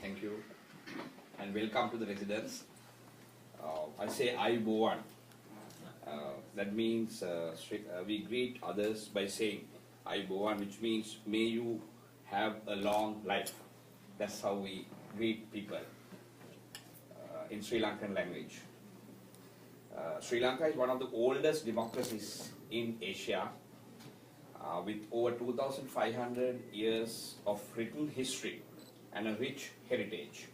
Thank you and welcome to the residence. I say I Boan. That means we greet others by saying I Boan, which means may you have a long life. That's how we greet people in Sri Lankan language. Sri Lanka is one of the oldest democracies in Asia with over 2,500 years of written history and a rich heritage.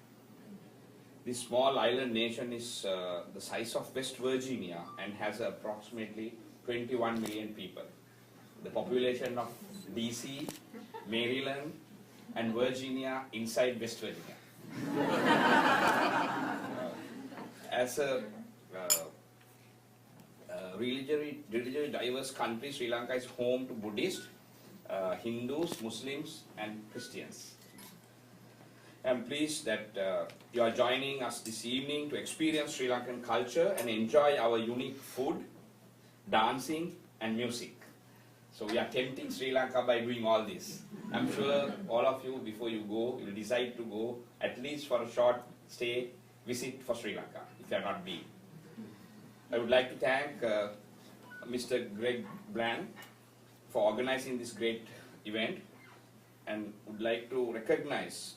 This small island nation is the size of West Virginia and has approximately 21 million people. The population of DC, Maryland and Virginia inside West Virginia. As a religiously diverse country, Sri Lanka is home to Buddhists, Hindus, Muslims and Christians. I'm pleased that you are joining us this evening to experience Sri Lankan culture and enjoy our unique food, dancing and music. So we are tempting Sri Lanka by doing all this. I'm sure all of you, before you go, will decide to go at least for a short stay, visit for Sri Lanka, if you have not been. I would like to thank Mr. Greg Bland for organizing this great event and would like to recognize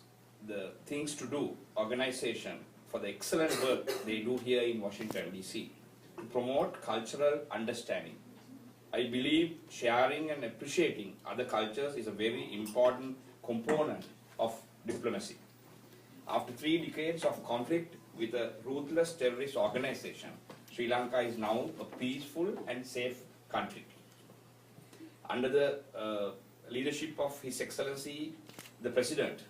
the Things to Do organization for the excellent work they do here in Washington, D.C. to promote cultural understanding. I believe sharing and appreciating other cultures is a very important component of diplomacy. After 3 decades of conflict with a ruthless terrorist organization, Sri Lanka is now a peaceful and safe country. Under the leadership of His Excellency, the President,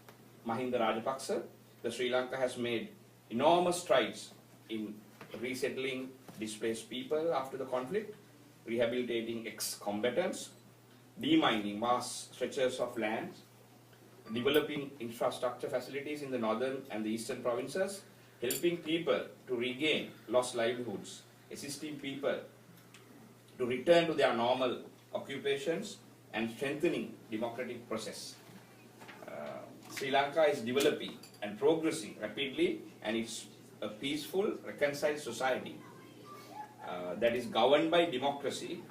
Mahinda Rajapaksa, the Sri Lanka has made enormous strides in resettling displaced people after the conflict, rehabilitating ex-combatants, demining vast stretches of land, developing infrastructure facilities in the northern and the eastern provinces, helping people to regain lost livelihoods, assisting people to return to their normal occupations, and strengthening democratic process. Sri Lanka is developing and progressing rapidly, and it's a peaceful, reconciled society that is governed by democracy,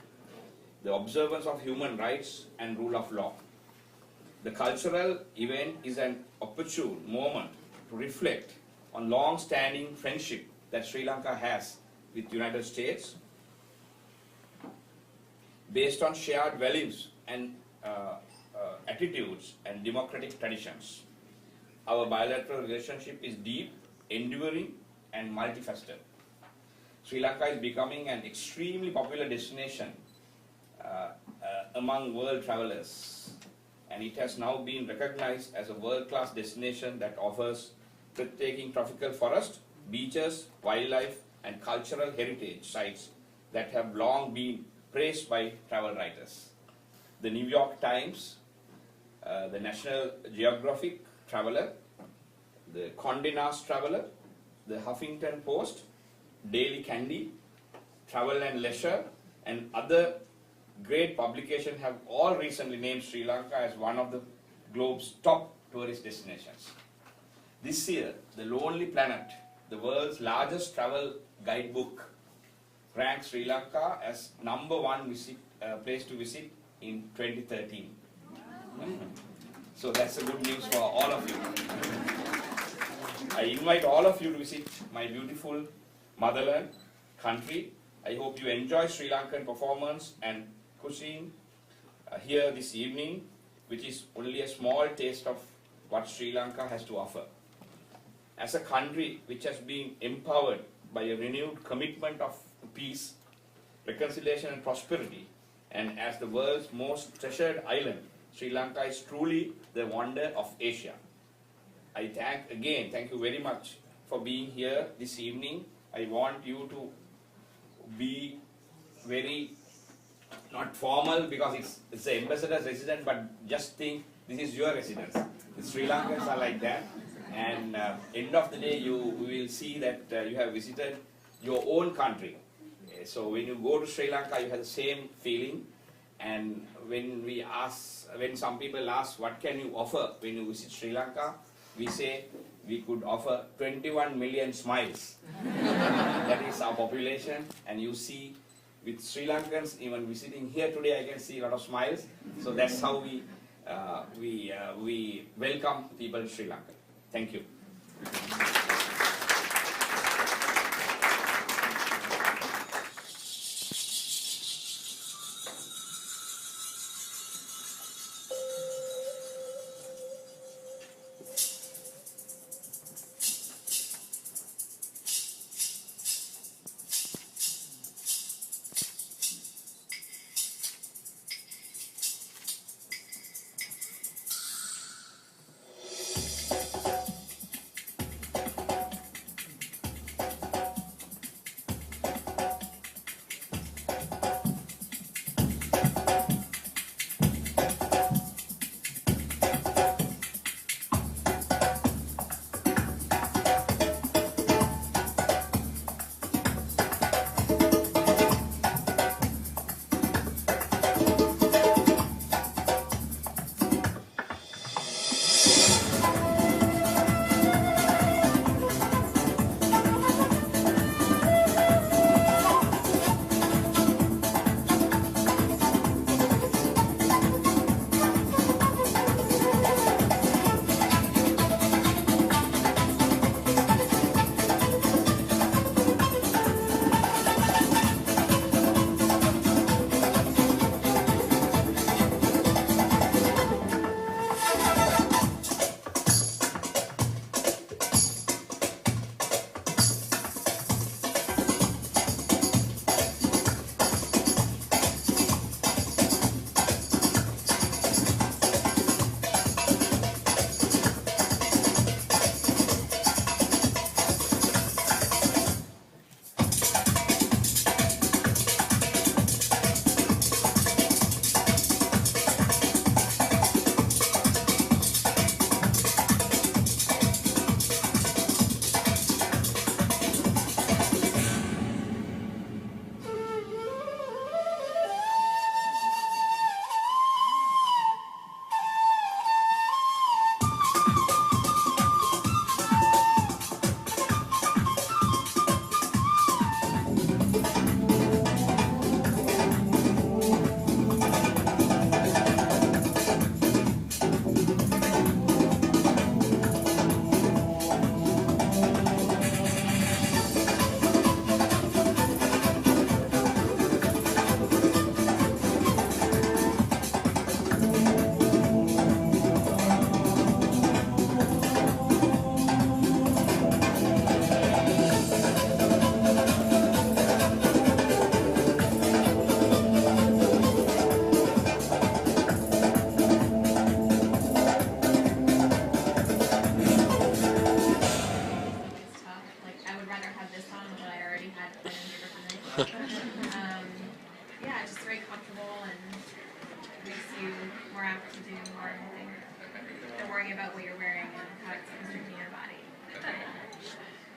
the observance of human rights and rule of law. The cultural event is an opportune moment to reflect on long-standing friendship that Sri Lanka has with United States based on shared values and attitudes and democratic traditions. Our bilateral relationship is deep, enduring, and multifaceted. Sri Lanka is becoming an extremely popular destination among world travelers, and it has now been recognized as a world-class destination that offers breathtaking tropical forest, beaches, wildlife, and cultural heritage sites that have long been praised by travel writers. The New York Times, the National Geographic Traveler, the Condé Nast Traveler, the Huffington Post, Daily Candy, Travel and Leisure, and other great publications have all recently named Sri Lanka as one of the globe's top tourist destinations. This year, The Lonely Planet, the world's largest travel guidebook, ranked Sri Lanka as #1 place to visit in 2013. So that's a good news for all of you. I invite all of you to visit my beautiful motherland country. I hope you enjoy Sri Lankan performance and cuisine here this evening, which is only a small taste of what Sri Lanka has to offer. As a country which has been empowered by a renewed commitment of peace, reconciliation and prosperity, and as the world's most treasured island, Sri Lanka is truly the wonder of Asia. I thank you very much for being here this evening. I want you to be very, not formal because it's the ambassador's residence, but just think this is your residence. The Sri Lankans are like that, and end of the day you will see that you have visited your own country. So when you go to Sri Lanka, you have the same feeling. And when some people ask, what can you offer when you visit Sri Lanka? We say we could offer 21 million smiles. That is our population. And you see, with Sri Lankans, even visiting here today, I can see a lot of smiles. So that's how we welcome people in Sri Lanka. Thank you.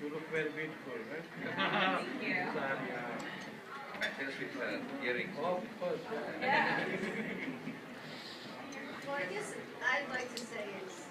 You look very beautiful, right? Thank you. Matches with earrings. Oh, of course. Yeah. Well, I guess I'd like to say it's